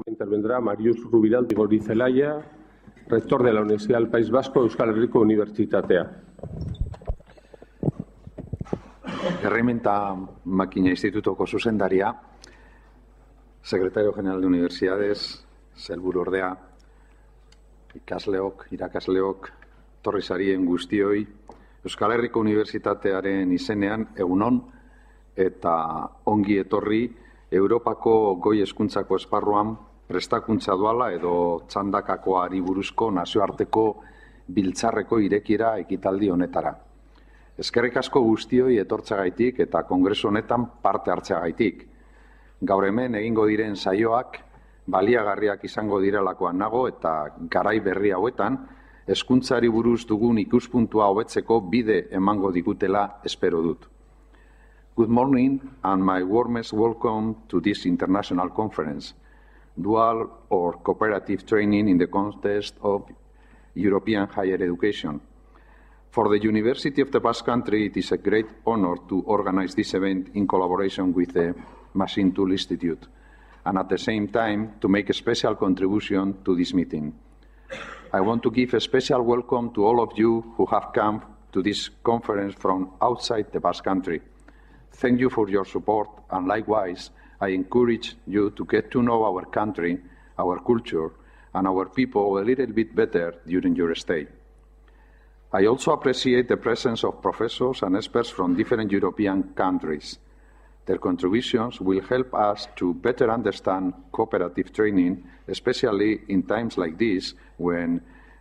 Intervendrá Marius Rubiralta Goirizelaia, rector de la Universidad del País Vasco, Euskal Herriko Unibertsitatea. Erreminta Makina Institutoko zuzendaria, Secretario General de Universidades, sailburu ordea, ikasleok, irakasleok, etorri zarien guztioi, Euskal Herriko Unibertsitatearen izenean egunon eta ongi etorri Europako goi hezkuntzako esparruan prestakuntza duala edo txandakakoari buruzko nazioarteko biltzarreko irekiera ekitaldi honetara. Eskerrik asko guztioi etortzagaitik eta kongresu honetan parte hartzeagaitik. Gaur hemen egingo diren saioak baliagarriak izango direlakoan nago eta garai berri hauetan hezkuntzari buruz dugun ikuspuntua hobetzeko bide emango digutela espero dut. Good morning and my warmest welcome to this international conference, Dual or Cooperative Training in the Context of European Higher Education. For the University of the Basque Country, it is a great honor to organize this event in collaboration with the Machine Tool Institute, and at the same time to make a special contribution to this meeting. I want to give a special welcome to all of you who have come to this conference from outside the Basque Country. Thank you for your support, and likewise, I encourage you to get to know our country, our culture, and our people a little bit better during your stay. I also appreciate the presence of professors and experts from different European countries. Their contributions will help us to better understand cooperative training, especially in times like this when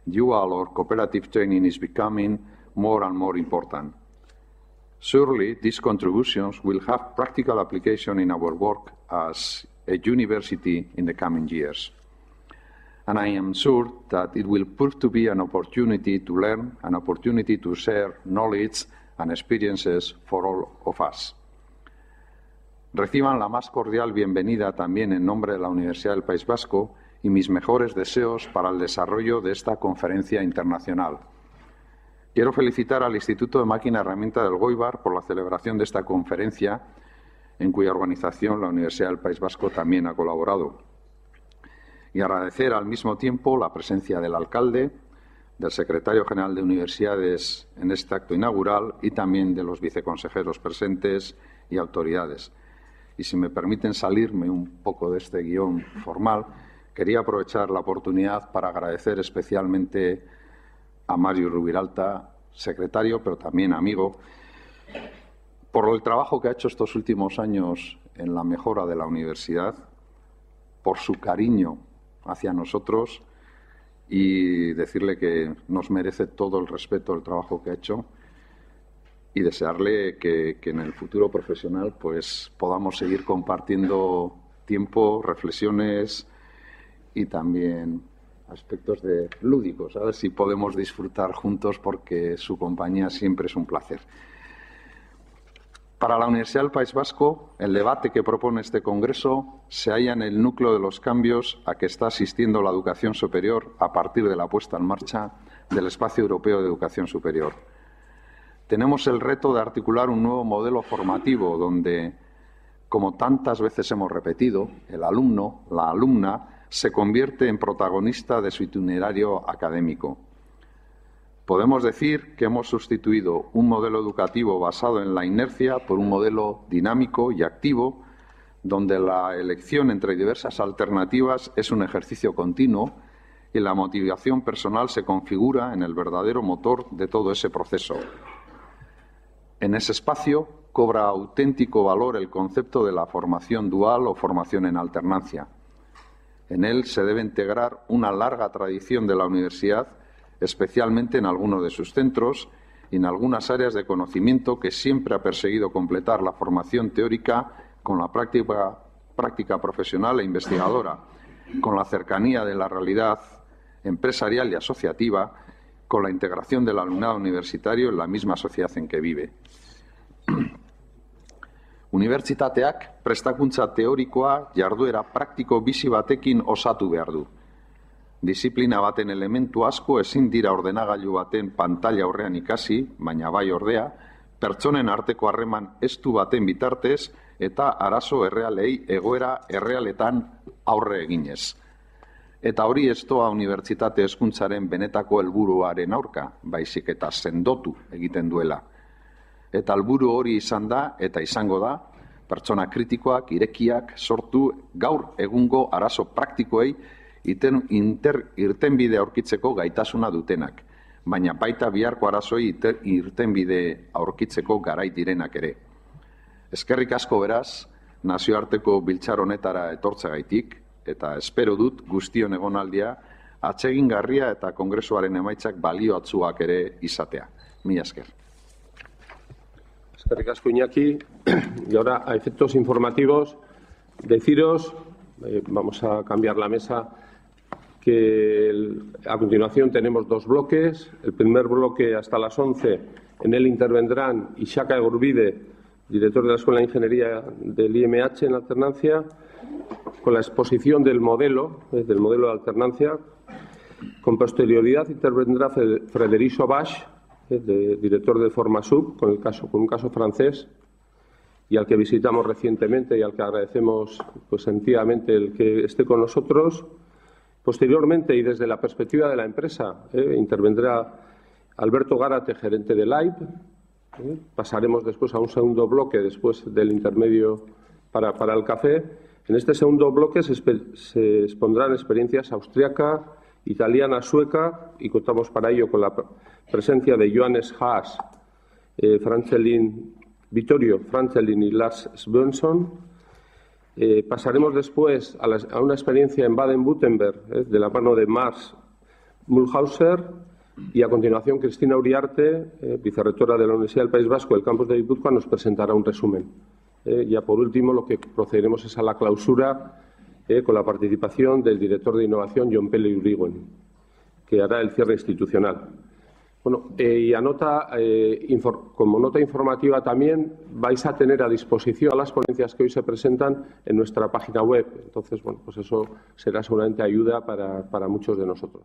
dual or cooperative training is becoming more and more important. Surely, these contributions will have practical application in our work as a university in the coming years. And I am sure that it will prove to be an opportunity to learn, an opportunity to share knowledge and experiences for all of us. Reciban la más cordial bienvenida también en nombre de la Universidad del País Vasco y mis mejores deseos para el desarrollo de esta conferencia internacional. Quiero felicitar al Instituto de Máquina Herramienta del Goibar por la celebración de esta conferencia, en cuya organización la Universidad del País Vasco también ha colaborado. Y agradecer al mismo tiempo la presencia del alcalde, del secretario general de Universidades en este acto inaugural y también de los viceconsejeros presentes y autoridades. Y si me permiten salirme un poco de este guión formal, quería aprovechar la oportunidad para agradecer especialmente a Marius Rubiralta, secretario, pero también amigo, por el trabajo que ha hecho estos últimos años en la mejora de la universidad, por su cariño hacia nosotros y decirle que nos merece todo el respeto del trabajo que ha hecho y desearle que en el futuro profesional pues podamos seguir compartiendo tiempo, reflexiones y también aspectos lúdicos, a ver si podemos disfrutar juntos porque su compañía siempre es un placer. Para la Universidad del País Vasco, el debate que propone este Congreso se halla en el núcleo de los cambios a que está asistiendo la educación superior a partir de la puesta en marcha del Espacio Europeo de Educación Superior. Tenemos el reto de articular un nuevo modelo formativo donde, como tantas veces hemos repetido, el alumno, la alumna, se convierte en protagonista de su itinerario académico. Podemos decir que hemos sustituido un modelo educativo basado en la inercia por un modelo dinámico y activo, donde la elección entre diversas alternativas es un ejercicio continuo y la motivación personal se configura en el verdadero motor de todo ese proceso. En ese espacio cobra auténtico valor el concepto de la formación dual o formación en alternancia. En él se debe integrar una larga tradición de la universidad, especialmente en algunos de sus centros y en algunas áreas de conocimiento que siempre ha perseguido completar la formación teórica con la práctica profesional e investigadora, con la cercanía de la realidad empresarial y asociativa, con la integración del alumnado universitario en la misma sociedad en que vive. Unibertsitateak prestakuntza teorikoa jarduera praktiko bizi batekin osatu behar du. Disiplina baten elementu asko ezin dira ordenagailu baten pantalla aurrean ikasi, baina bai ordea, pertsonen arteko harreman estu baten bitartez eta arazo errealei egoera errealetan aurre eginez. Eta hori ez doa unibertsitate hezkuntzaren benetako helburuaren aurka, baizik eta sendotu egiten duela. Eta helburu hori izan da eta izango da, pertsona kritikoak, irekiak sortu gaur egungo arazo praktikoei irtenbide aurkitzeko gaitasuna dutenak, baina baita biharko arazoi irtenbide aurkitzeko garai direnak ere. Eskerrik asko beraz, nazioarteko biltzar honetara etortzegaitik, eta espero dut guztion egonaldia atsegingarria eta kongresuaren emaitzak balioatsuak ere izatea. Mila esker. Eskerrik asko, Iñaki. Y ahora, a efectos informativos, deciros, vamos a cambiar la mesa, que a continuación tenemos dos bloques. El primer bloque hasta las 11, en él intervendrán Ishaka Egurbide, director de la Escuela de Ingeniería del IMH en alternancia, con la exposición del modelo de alternancia. Con posterioridad intervendrá Frederic Bache, director de Formasub, con un caso francés, y al que visitamos recientemente y al que agradecemos pues sentidamente el que esté con nosotros. Posteriormente, y desde la perspectiva de la empresa, intervendrá Alberto Gárate, gerente de LAIB. Pasaremos después a un segundo bloque, después del intermedio para el café. En este segundo bloque se expondrán experiencias austriaca, italiana, sueca, y contamos para ello con la presencia de Johannes Haas, Vittorio Francelin y Lars Svensson. Pasaremos después a una experiencia en Baden-Württemberg, de la mano de Mars Mühlhauser, y a continuación Cristina Uriarte, vicerrectora de la Universidad del País Vasco del campus de Guipúzcoa, nos presentará un resumen. Ya por último, lo que procederemos es a la clausura con la participación del director de innovación, Jon Pele Urigoyen, que hará el cierre institucional. Bueno, y como nota informativa también vais a tener a disposición las ponencias que hoy se presentan en nuestra página web. Entonces, bueno, pues eso será seguramente ayuda para muchos de nosotros.